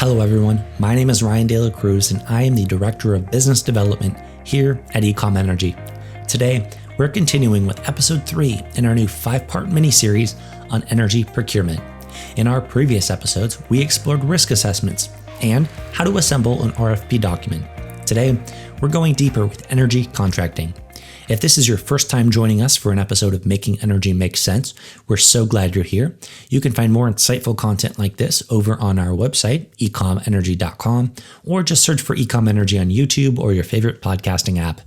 Hello everyone, my name is Ryan De La Cruz and I am the Director of Business Development here at Ecom-Energy. Today, we're continuing with episode 3 in our new 5-part mini-series on energy procurement. In our previous episodes, we explored risk assessments and how to assemble an RFP document. Today, we're going deeper with energy contracting. If this is your first time joining us for an episode of Making Energy Make Sense, we're so glad you're here. You can find more insightful content like this over on our website, Ecom-Energy.com, or just search for Ecom-Energy on YouTube or your favorite podcasting app.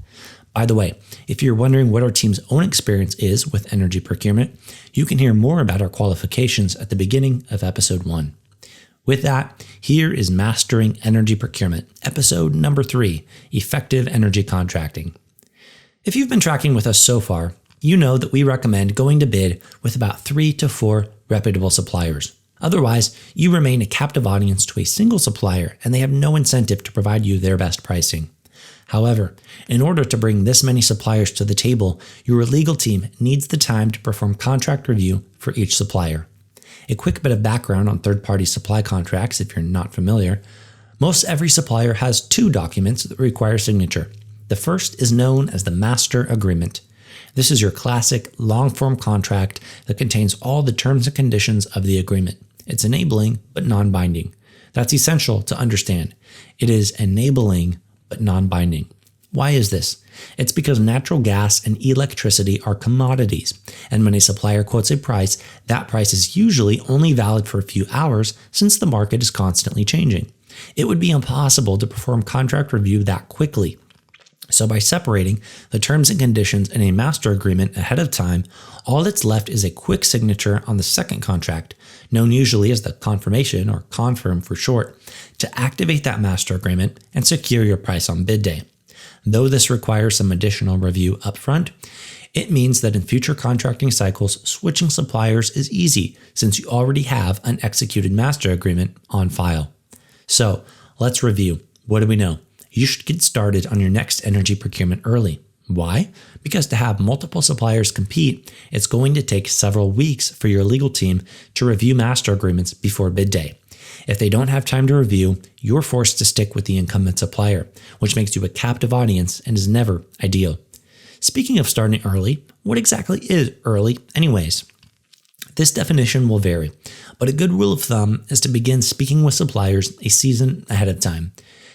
By the way, if you're wondering what our team's own experience is with energy procurement, you can hear more about our qualifications at the beginning of episode 1. With that, here is Mastering Energy Procurement, episode number 3, Effective Energy Contracting. If you've been tracking with us so far, you know that we recommend going to bid with about 3 to 4 reputable suppliers. Otherwise, you remain a captive audience to a single supplier and they have no incentive to provide you their best pricing. However, in order to bring this many suppliers to the table, your legal team needs the time to perform contract review for each supplier. A quick bit of background on third-party supply contracts if you're not familiar. Most every supplier has 2 documents that require signature. The first is known as the Master Agreement. This is your classic long-form contract that contains all the terms and conditions of the agreement. It's enabling but non-binding. That's essential to understand. It is enabling but non-binding. Why is this? It's because natural gas and electricity are commodities, and when a supplier quotes a price, that price is usually only valid for a few hours since the market is constantly changing. It would be impossible to perform contract review that quickly. So by separating the terms and conditions in a master agreement ahead of time, all that's left is a quick signature on the second contract, known usually as the confirmation or confirm for short, to activate that master agreement and secure your price on bid day. Though this requires some additional review upfront, it means that in future contracting cycles, switching suppliers is easy since you already have an executed master agreement on file. So let's review. What do we know? You should get started on your next energy procurement early. Why? Because to have multiple suppliers compete, it's going to take several weeks for your legal team to review master agreements before bid day. If they don't have time to review, you're forced to stick with the incumbent supplier, which makes you a captive audience and is never ideal. Speaking of starting early, what exactly is early anyways? This definition will vary, but a good rule of thumb is to begin speaking with suppliers a season ahead of time.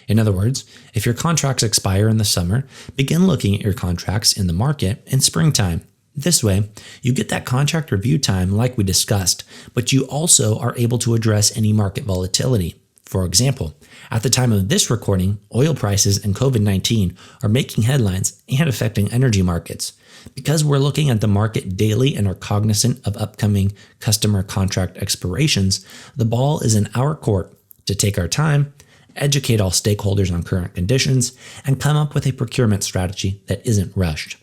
In other words, if your contracts expire in the summer, begin looking at your contracts in the market in springtime. This way, you get that contract review time like we discussed, but you also are able to address any market volatility. For example, at the time of this recording, oil prices and COVID-19 are making headlines and affecting energy markets. Because we're looking at the market daily and are cognizant of upcoming customer contract expirations, the ball is in our court to take our time, educate all stakeholders on current conditions, and come up with a procurement strategy that isn't rushed.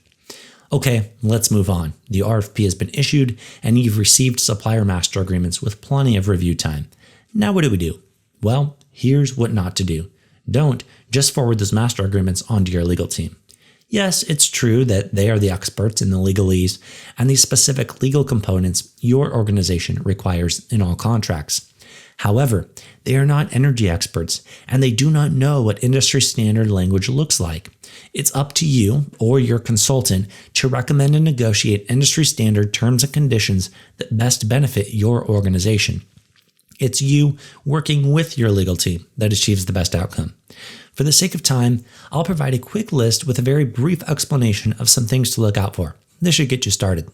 Okay, let's move on. The RFP has been issued and you've received supplier master agreements with plenty of review time. Now what do we do? Well, here's what not to do. Don't just forward those master agreements onto your legal team. Yes, it's true that they are the experts in the legalese and the specific legal components your organization requires in all contracts. However, they are not energy experts, and they do not know what industry standard language looks like. It's up to you or your consultant to recommend and negotiate industry standard terms and conditions that best benefit your organization. It's you working with your legal team that achieves the best outcome. For the sake of time, I'll provide a quick list with a very brief explanation of some things to look out for. This should get you started.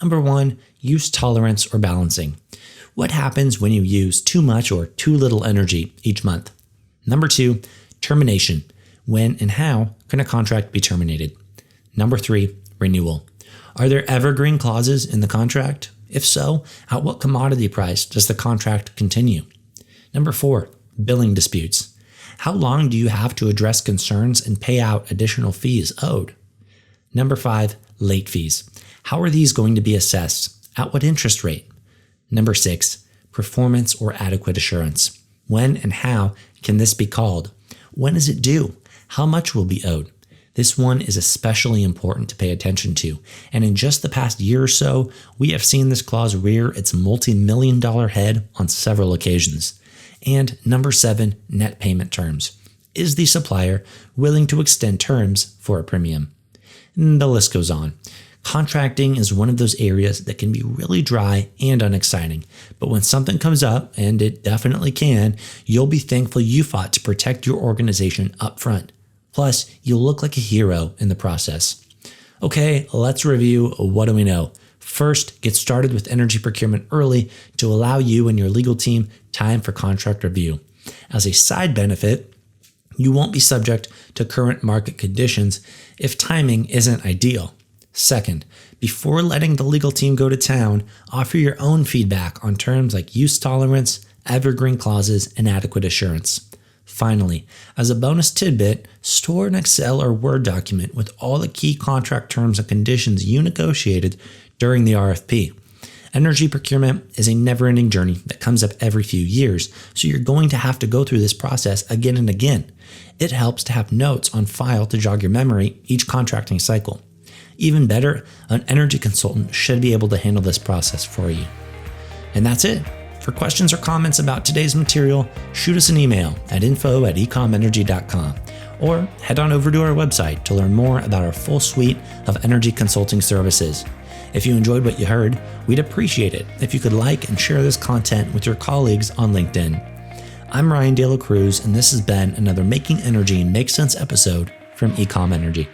Number 1, use tolerance or balancing. What happens when you use too much or too little energy each month? Number 2, termination. When and how can a contract be terminated? Number 3, renewal. Are there evergreen clauses in the contract? If so, at what commodity price does the contract continue? Number 4, billing disputes. How long do you have to address concerns and pay out additional fees owed? Number 5, late fees. How are these going to be assessed? At what interest rate? Number 6, performance or adequate assurance. When and how can this be called? When is it due? How much will be owed? This one is especially important to pay attention to, and in just the past year or so, we have seen this clause rear its multi-million-dollar head on several occasions. And number 7, net payment terms. Is the supplier willing to extend terms for a premium? And the list goes on. Contracting is one of those areas that can be really dry and unexciting, but when something comes up, and it definitely can, you'll be thankful you fought to protect your organization up front. Plus, you'll look like a hero in the process. Okay, let's review what do we know. First, get started with energy procurement early to allow you and your legal team time for contract review. As a side benefit, you won't be subject to current market conditions if timing isn't ideal. Second, before letting the legal team go to town, offer your own feedback on terms like use tolerance, evergreen clauses, and adequate assurance. Finally, as a bonus tidbit, store an Excel or Word document with all the key contract terms and conditions you negotiated during the RFP. Energy procurement is a never-ending journey that comes up every few years, so you're going to have to go through this process again and again. It helps to have notes on file to jog your memory each contracting cycle. Even better, an energy consultant should be able to handle this process for you. And that's it. For questions or comments about today's material, shoot us an email at info@ecom-energy.com or head on over to our website to learn more about our full suite of energy consulting services. If you enjoyed what you heard, we'd appreciate it if you could like and share this content with your colleagues on LinkedIn. I'm Ryan De La Cruz, and this has been another Making Energy Make Sense episode from Ecom-Energy.